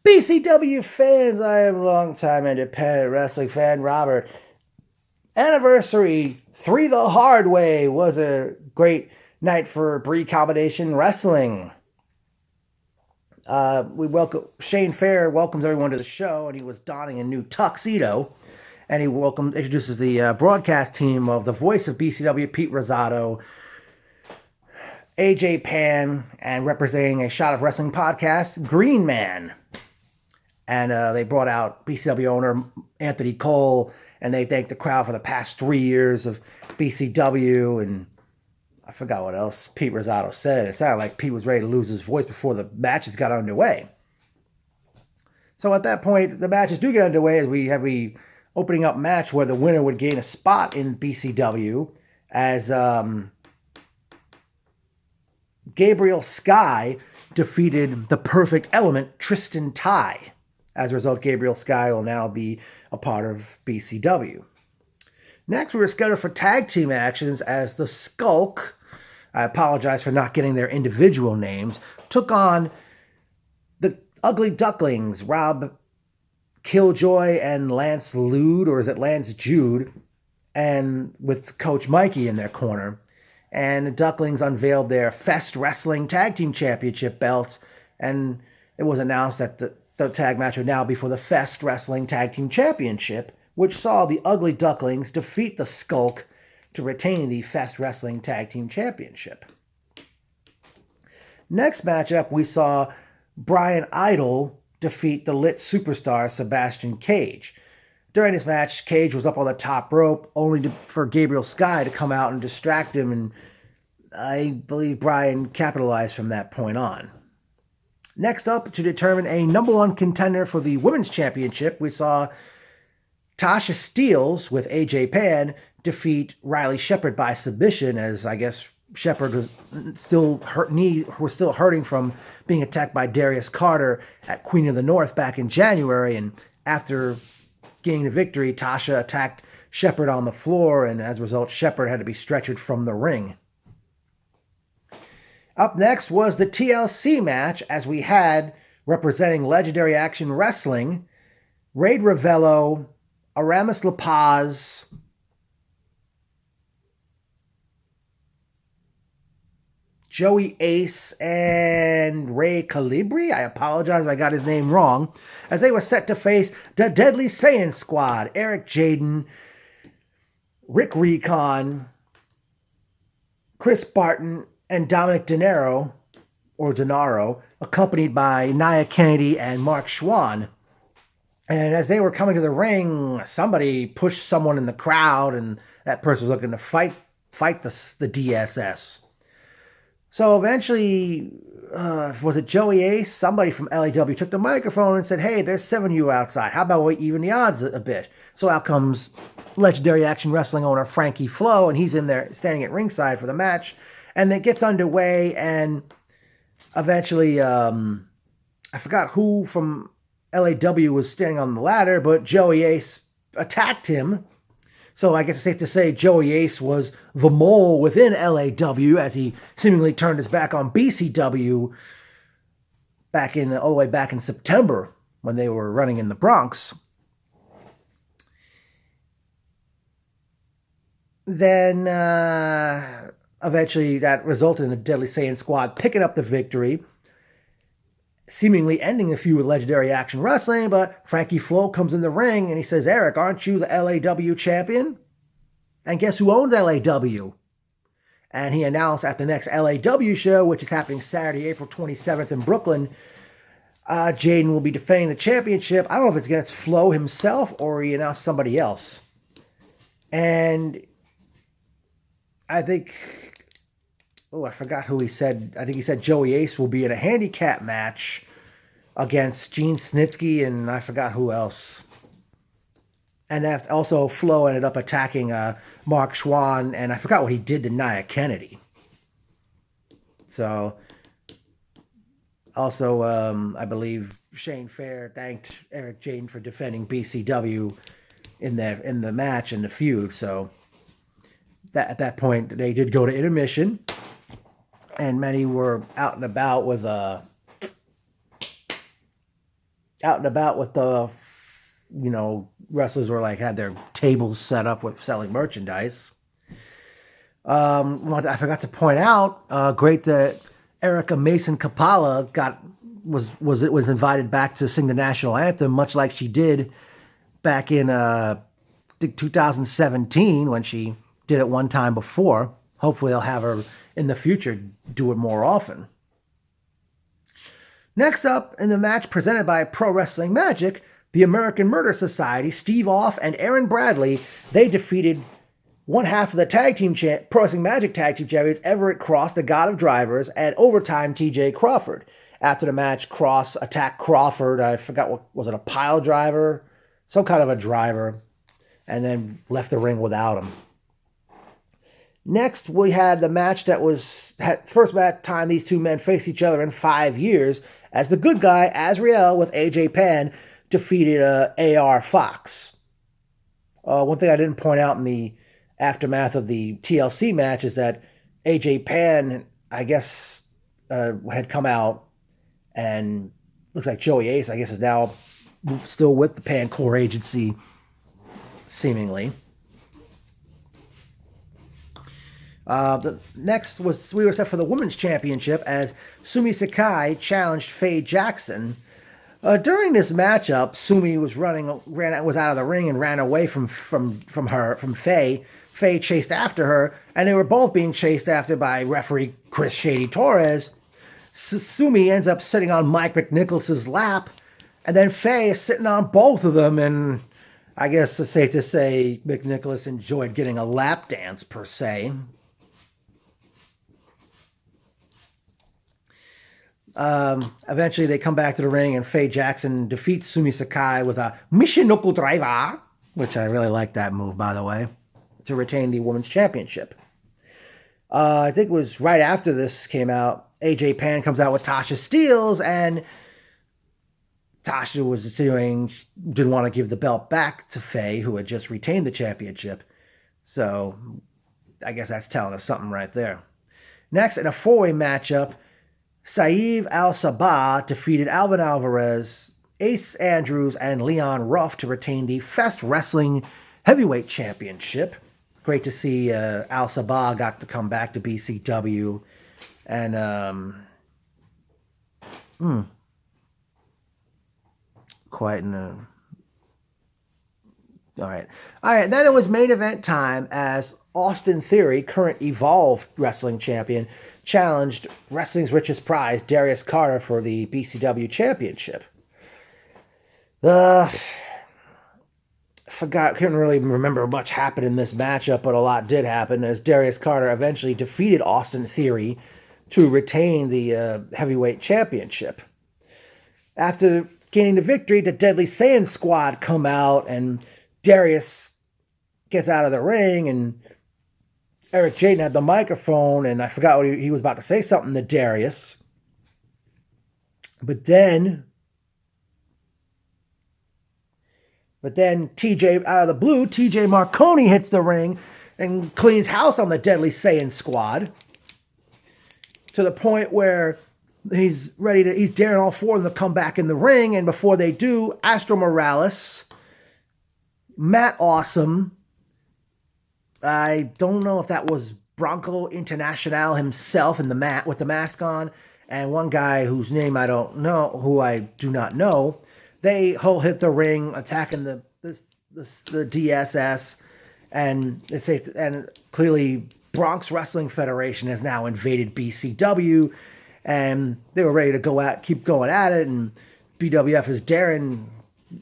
BCW fans, I am a long-time independent wrestling fan, Robert. Anniversary 3 the hard way was a great night for Recombination Wrestling. We welcome Shane Fair welcomes everyone to the show, and he was donning a new tuxedo. And he introduces the broadcast team of the voice of BCW, Pete Rosado, AJ Pan, and representing a Shot of Wrestling podcast, Green Man. And they brought out BCW owner Anthony Cole, and they thanked the crowd for the past 3 years of BCW. And I forgot what else Pete Rosado said. It sounded like Pete was ready to lose his voice before the matches got underway. So at that point, the matches do get underway as we have the opening up match where the winner would gain a spot in BCW as Gabriel Sky defeated the Perfect Element, Tristan Ty. As a result, Gabriel Sky will now be a part of BCW. Next, we were scheduled for tag team actions as the Skulk, I apologize for not getting their individual names, took on the Ugly Ducklings, Rob Killjoy and Lance Lude, or is it Lance Jude, and with Coach Mikey in their corner. And the Ducklings unveiled their Fest Wrestling Tag Team Championship belts, and it was announced that the tag match would now be for the Fest Wrestling Tag Team Championship, which saw the Ugly Ducklings defeat the Skulk to retain the Fest Wrestling Tag Team Championship. Next matchup, we saw Brian Idol defeat the Lit superstar Sebastian Cage. During this match, Cage was up on the top rope, only for Gabriel Sky to come out and distract him, and I believe Brian capitalized from that point on. Next up, to determine a number one contender for the Women's Championship, we saw Tasha Steelz with AJ Pan defeat Riley Shepard by submission, as I guess Shepard was still hurting from being attacked by Darius Carter at Queen of the North back in January, and after gaining the victory, Tasha attacked Shepard on the floor, and as a result, Shepard had to be stretchered from the ring. Up next was the TLC match, as we had, representing Legendary Action Wrestling, Raid Ravello, Aramis La Paz, Joey Ace, and Ray Calibri. I apologize if I got his name wrong, as they were set to face the Deadly Saiyan Squad, Eric Jaden, Rick Recon, Chris Barton, and Dominic Denaro, accompanied by Nia Kennedy and Mark Schwann. And as they were coming to the ring, somebody pushed someone in the crowd, and that person was looking to fight the DSS. So eventually, was it Joey Ace? Somebody from LAW took the microphone and said, "Hey, there's 7 of you outside. How about we even the odds a bit?" So out comes Legendary Action Wrestling owner Frankie Flo, and he's in there standing at ringside for the match. And it gets underway, and eventually, I forgot who from LAW was standing on the ladder, but Joey Ace attacked him. So I guess it's safe to say Joey Ace was the mole within LAW, as he seemingly turned his back on BCW all the way back in September when they were running in the Bronx. Then eventually that resulted in the Deadly Saiyan Squad picking up the victory, seemingly ending the feud with Legendary Action Wrestling, but Frankie Flo comes in the ring and he says, "Eric, aren't you the LAW champion? And guess who owns LAW?" And he announced at the next LAW show, which is happening Saturday, April 27th in Brooklyn, Jaden will be defending the championship. I don't know if it's against Flo himself or he announced somebody else. And I think, I forgot who he said. I think he said Joey Ace will be in a handicap match against Gene Snitsky, and I forgot who else. And that also Flo ended up attacking Mark Schwann, and I forgot what he did to Nia Kennedy. So, also, I believe Shane Fair thanked Eric Jaden for defending BCW in the match and the feud. So, at that point, they did go to intermission. And many were out and about with out and about with the, wrestlers were like, had their tables set up with selling merchandise. I forgot to point out, great that Erica Mason Kapala was invited back to sing the national anthem, much like she did back in 2017 when she did it one time before. Hopefully they'll have her in the future do it more often. Next up in the match presented by Pro Wrestling Magic, the American Murder Society, Steve Off and Aaron Bradley, they defeated one half of the Pro Wrestling Magic Tag Team Champions, Everett Cross, the God of Drivers, and Overtime TJ Crawford. After the match, Cross attacked Crawford. I forgot what was it, a pile driver? Some kind of a driver. And then left the ring without him. Next, we had the match that was first time these two men faced each other in 5 years, as the good guy, Azrael, with AJ Pan, defeated AR Fox. One thing I didn't point out in the aftermath of the TLC match is that AJ Pan, I guess, had come out, and looks like Joey Ace, I guess, is now still with the Pan Core Agency, seemingly. The next we were set for the Women's Championship as Sumi Sakai challenged Faye Jackson. During this matchup, Sumi was out of the ring and ran away from Faye. Faye chased after her, and they were both being chased after by referee Chris Shady Torres. Sumi ends up sitting on Mike McNicholas's lap, and then Faye is sitting on both of them, and I guess it's safe to say McNicholas enjoyed getting a lap dance, per se. Eventually they come back to the ring and Faye Jackson defeats Sumi Sakai with a Michinoku Driver, which I really like that move, by the way, to retain the Women's Championship. I think it was right after this came out, AJ Pan comes out with Tasha Steelz, and Tasha was didn't want to give the belt back to Faye, who had just retained the championship. So I guess that's telling us something right there. Next, in a four-way matchup, Saeed Al-Sabah defeated Alvin Alvarez, Ace Andrews, and Leon Ruff to retain the Fest Wrestling Heavyweight Championship. Great to see Al-Sabah got to come back to BCW. And, quite in a... All right, then it was main event time as Austin Theory, current Evolve Wrestling Champion, challenged Wrestling's Richest Prize, Darius Carter, for the BCW Championship. Couldn't really remember much happened in this matchup, but a lot did happen as Darius Carter eventually defeated Austin Theory to retain the Heavyweight Championship. After gaining the victory, the Deadly Saiyan Squad come out, and Darius gets out of the ring, and Eric Jayden had the microphone, and I forgot what he was about to say something to Darius. But then TJ, out of the blue, TJ Marconi hits the ring and cleans house on the Deadly Saiyan Squad to the point where he's daring all four of them to come back in the ring, and before they do, Astro Morales, Matt Awesome, I don't know if that was Bronco International himself in the mat with the mask on, and one guy whose name I don't know, who I do not know. They whole hit the ring, attacking the DSS, and they say, and clearly Bronx Wrestling Federation has now invaded BCW, and they were ready to keep going at it, and BWF is daring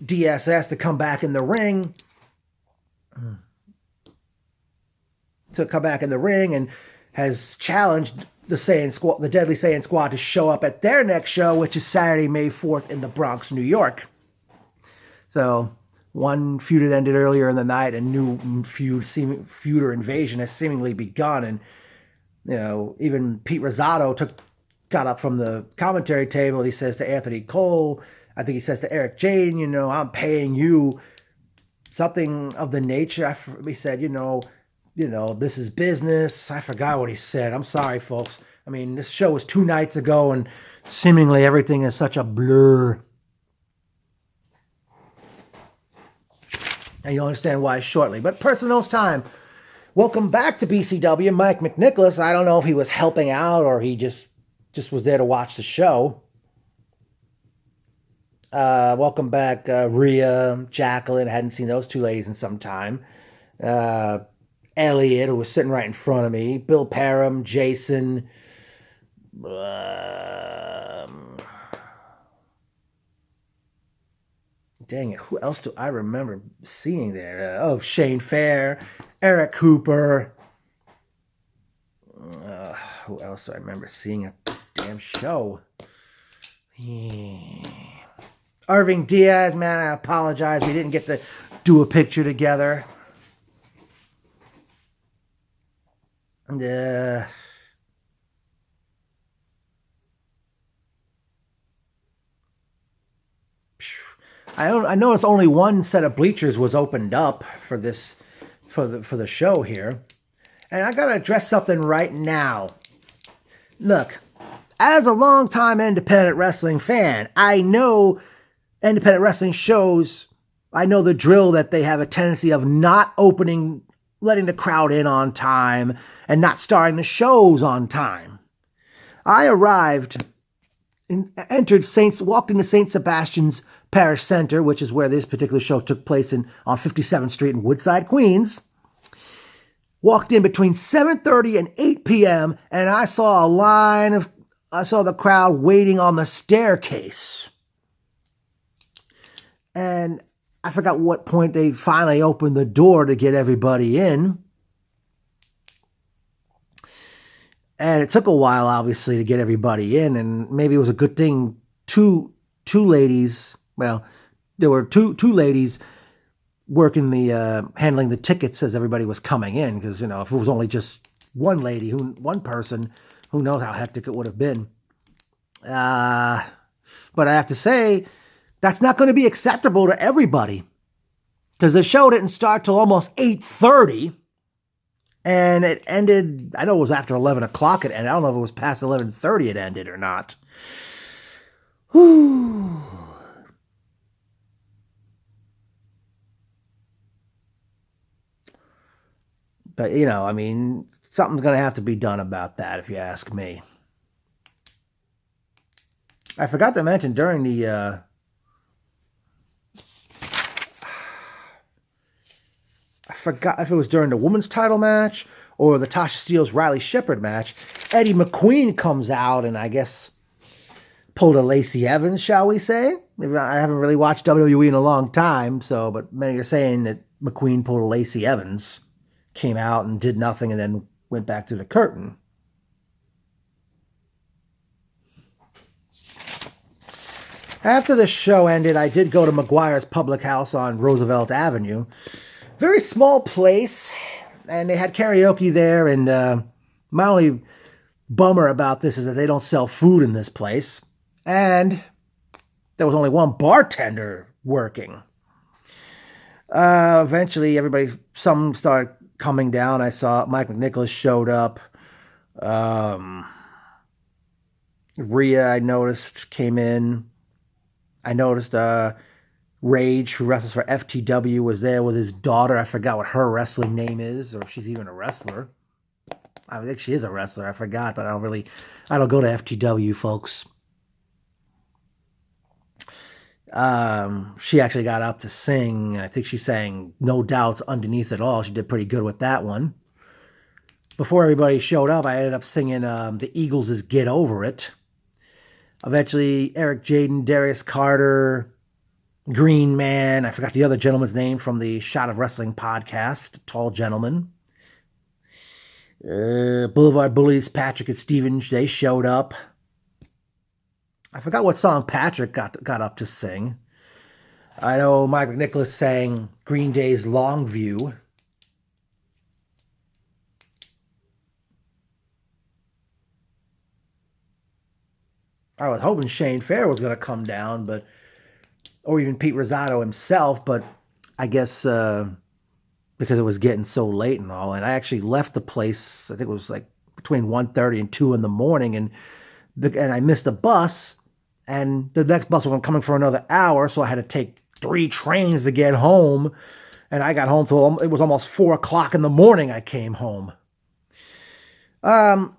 DSS to come back in the ring. And has challenged the Deadly Saiyan Squad to show up at their next show, which is Saturday, May 4th in the Bronx, New York. So one feud had ended earlier in the night, and new feud or invasion has seemingly begun. And even Pete Rosado got up from the commentary table, and he says to Anthony Cole, I think he says to Eric Jayden, I'm paying you something of the nature. He said, this is business. I forgot what he said. I'm sorry, folks. I mean, this show was 2 nights ago, and seemingly everything is such a blur. And you'll understand why shortly. But person knows time. Welcome back to BCW, Mike McNicholas. I don't know if he was helping out or he just was there to watch the show. Welcome back, Rhea, Jacqueline. I hadn't seen those two ladies in some time. Elliot, who was sitting right in front of me. Bill Parham, Jason. Dang it, who else do I remember seeing there? Shane Fair, Eric Cooper. Who else do I remember seeing at the damn show? Irving Diaz, man, I apologize. We didn't get to do a picture together. And, I noticed only one set of bleachers was opened up for this, for the show here. And I gotta address something right now. Look, as a longtime independent wrestling fan, I know independent wrestling shows, I know the drill that they have a tendency of not opening, letting the crowd in on time, and not starting the shows on time. I walked into St. Sebastian's Parish Center, which is where this particular show took place on 57th Street in Woodside, Queens. Walked in between 7:30 and 8 p.m. and I saw the crowd waiting on the staircase. And I forgot what point they finally opened the door to get everybody in. And it took a while, obviously, to get everybody in. And maybe it was a good thing two ladies, well, there were two ladies working handling the tickets as everybody was coming in. Because, if it was only just one lady, one person, who knows how hectic it would have been. But I have to say, that's not going to be acceptable to everybody. Because the show didn't start till almost 8:30. And it ended, I know it was after 11 o'clock it ended. I don't know if it was past 11:30 it ended or not. Whew. But, something's going to have to be done about that, if you ask me. I forgot to mention during the... I forgot if it was during the women's title match or the Tasha Steelz Riley Shepard match. Eddie McQueen comes out and I guess pulled a Lacey Evans, shall we say? Maybe I haven't really watched WWE in a long time, but many are saying that McQueen pulled a Lacey Evans, came out and did nothing and then went back to the curtain. After the show ended, I did go to McGuire's Public House on Roosevelt Avenue. Very small place, and they had karaoke there, and my only bummer about this is that they don't sell food in this place, and there was only one bartender working. Eventually, some started coming down. I saw Mike McNicholas showed up. Rhea, I noticed, came in. I noticed Rage, who wrestles for FTW, was there with his daughter. I forgot what her wrestling name is, or if she's even a wrestler. I think she is a wrestler. I forgot, but I don't go to FTW, folks. She actually got up to sing. I think she sang No Doubts Underneath It All. She did pretty good with that one. Before everybody showed up, I ended up singing the Eagles' Get Over It. Eventually, Eric Jaden, Darius Carter, Green Man, I forgot the other gentleman's name from the Shot of Wrestling podcast, tall gentleman. Boulevard Bullies, Patrick and Steven, they showed up. I forgot what song Patrick got up to sing. I know Mike McNicholas sang Green Day's Longview. I was hoping Shane Fair was going to come down, or even Pete Rosado himself, but I guess because it was getting so late and all, and I actually left the place, I think it was like between 1:30 and 2 in the morning, and I missed a bus, and the next bus wasn't coming for another hour, so I had to take 3 trains to get home, And I got home till it was almost 4 o'clock in the morning. I came home. BCW,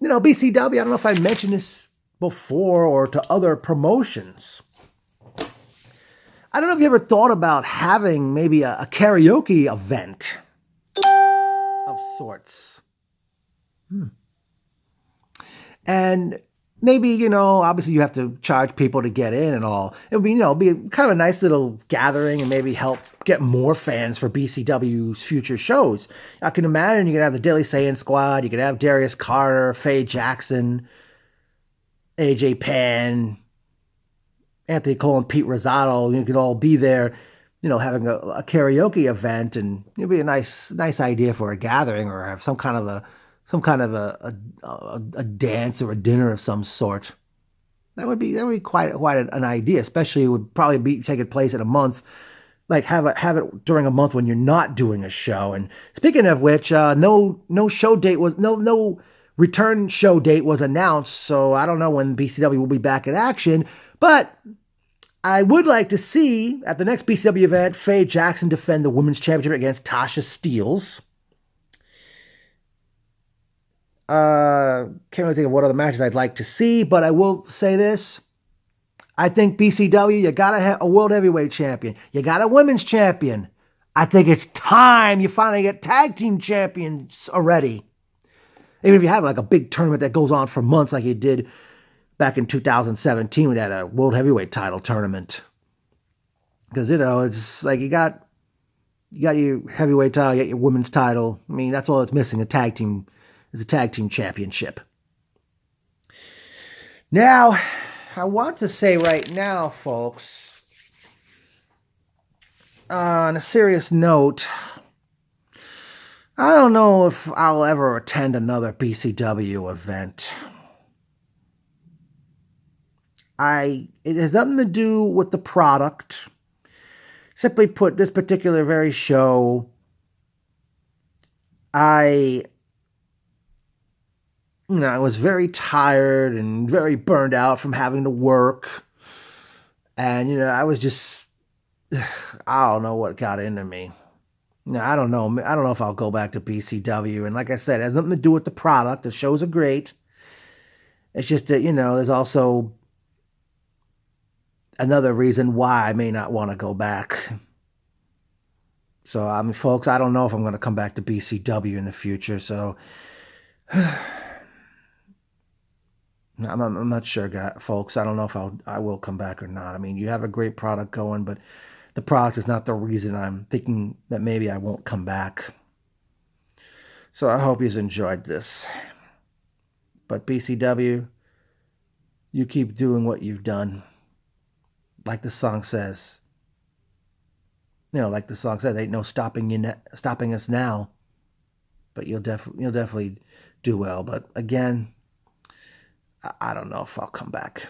I don't know if I mentioned this before or to other promotions. I don't know if you ever thought about having maybe a karaoke event of sorts. And maybe, obviously you have to charge people to get in and all. It would be, be kind of a nice little gathering and maybe help get more fans for BCW's future shows. I can imagine you could have the Daily Saiyan Squad, you could have Darius Carter, Faye Jackson, AJ Penn, Anthony Cole, and Pete Rosado. You could all be there, having a karaoke event, and it'd be a nice idea for a gathering, or have some kind of a dance or a dinner of some sort. That would be quite an idea, especially it would probably be taking place in a month. Like have it during a month when you're not doing a show. And speaking of which, no show date was no return show date was announced, so I don't know when BCW will be back in action. But I would like to see at the next BCW event Faye Jackson defend the women's championship against Tasha Steelz. Can't really think of what other matches I'd like to see, but I will say this. I think BCW, you got to have a world heavyweight champion. You got a women's champion. I think it's time you finally get tag team champions already. Even if you have like a big tournament that goes on for months like you did back in 2017 when you had a world heavyweight title tournament. Because, it's like you got your heavyweight title, you got your women's title. I mean, that's all it's missing, a tag team championship. Now, I want to say right now, folks, on a serious note, I don't know if I'll ever attend another BCW event. It has nothing to do with the product. Simply put, this particular very show, I was very tired and very burned out from having to work. And, I was just, I don't know what got into me. I don't know. I don't know if I'll go back to BCW. And like I said, it has nothing to do with the product. The shows are great. It's just that, there's also another reason why I may not want to go back. So, folks, I don't know if I'm going to come back to BCW in the future. So, I'm not sure, folks. I don't know if I will come back or not. I mean, you have a great product going, but the product is not the reason I'm thinking that maybe I won't come back. So I hope you've enjoyed this. But BCW, you keep doing what you've done. Like the song says. Like the song says, ain't no stopping us now. But you'll definitely do well. But again, I don't know if I'll come back.